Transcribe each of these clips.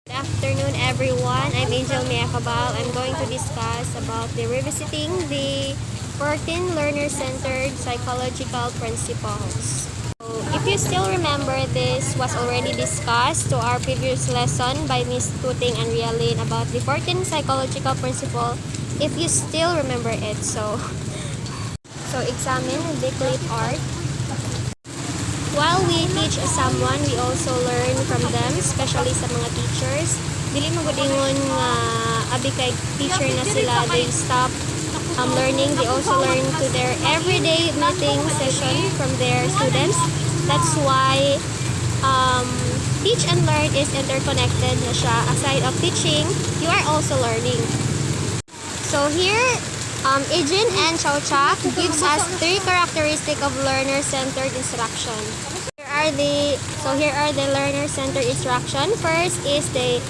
Good afternoon, everyone. I'm Angel Miacabal. I'm going to discuss about the revisiting the 14 learner-centered psychological principles. So, if you still remember, this was already discussed to our previous lesson by Ms. Tuting and Rialyn about the 14 psychological principle. If you still remember it, so examine the clip art. While we teach someone, we also learn from them, especially sa mga teachers. Dili magulingon nga abi kay teacher na sila, they stop learning. They also learn to their everyday meeting session from their students. That's why teach and learn is interconnected na siya. Aside of teaching, you are also learning. So here, Ijin and Chowchak gives us 3 characteristics of learner-centered instruction. Here are the learner-centered instruction. First is the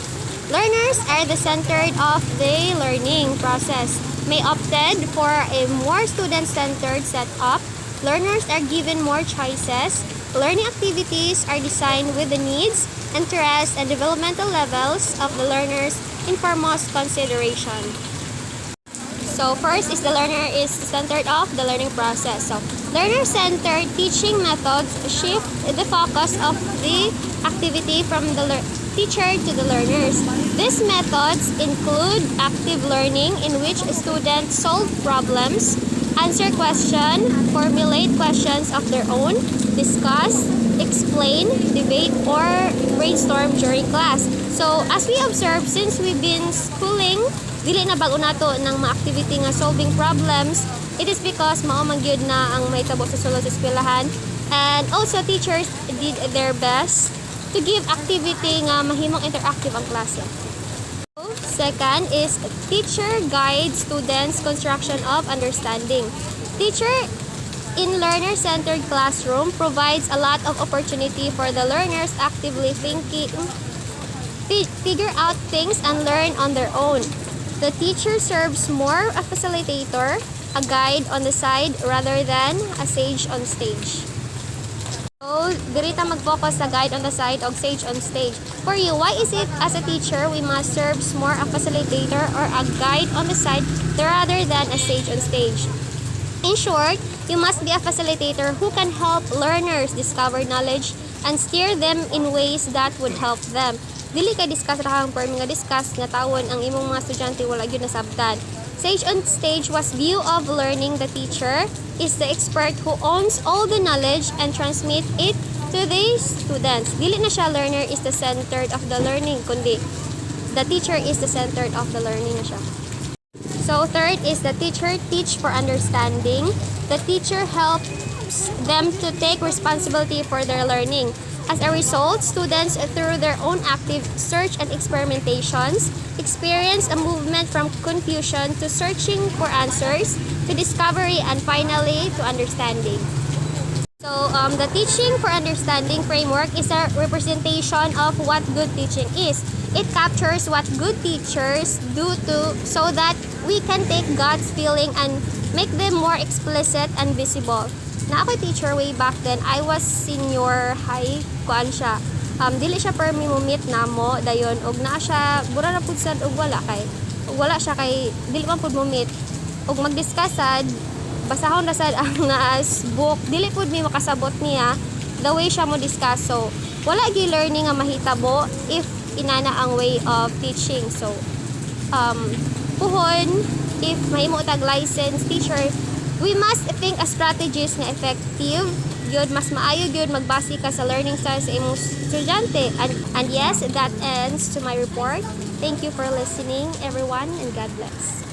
learners are the centered of the learning process. May opted for a more student-centered setup. Learners are given more choices. Learning activities are designed with the needs, interests, and developmental levels of the learners in foremost consideration. So first is the learner is centered of the learning process. So learner-centered teaching methods shift the focus of the activity from the teacher to the learners. These methods include active learning, in which students solve problems, answer questions, formulate questions of their own, discuss, explain, debate, or brainstorm during class. So as we observe, since we've been schooling, dili na bago nato ng mga activity nga solving problems, it is because mao man gyud na ang mahitabo sa sulod sa eskwelahan, and also teachers did their best to give activity nga mahimong interactive ang klase. Second is teacher guides students construction of understanding. Teacher in learner-centered classroom provides a lot of opportunity for the learners actively thinking, figure out things and learn on their own. The teacher serves more a facilitator, a guide on the side rather than a sage on stage. So, dirita mag-focus sa guide on the side o sage on stage. For you, why is it as a teacher we must serve more a facilitator or a guide on the side rather than a sage on stage? In short, you must be a facilitator who can help learners discover knowledge and steer them in ways that would help them. Dili kay discuss ra kang per nga discuss nga tawon ang imong mga estudyante wala gyud nasabtan. Sage on stage was view of learning. The teacher is the expert who owns all the knowledge and transmit it to the students. Dili na siya learner is the centered of the learning, kundi the teacher is the centered of the learning na siya. So third is the teacher teach for understanding. The teacher helps them to take responsibility for their learning. As a result, students, through their own active search and experimentations, experience a movement from confusion to searching for answers, to discovery, and finally, to understanding. So, the teaching for understanding framework is a representation of what good teaching is. It captures what good teachers do so that we can take God's feeling and make them more explicit and visible. Na ako teacher way back then, I was senior high, kuan siya. Dili siya per meet na mo, dayon, og na siya, bura na pud sad, og wala siya kay, dili man pud mo meet. Og mag-discuss sad, basahon na sad ang book, dili pud mi makasabot niya, the way siya mo discuss. So, wala gi learning nga mahitabo if inana ang way of teaching. So, puhon, if mahimo tag license teacher, we must think a strategies nga effective gyud, mas maayo gyud magbase ka sa learning style sa imong estudyante. And yes, that ends to my report. Thank you for listening, everyone, and God bless.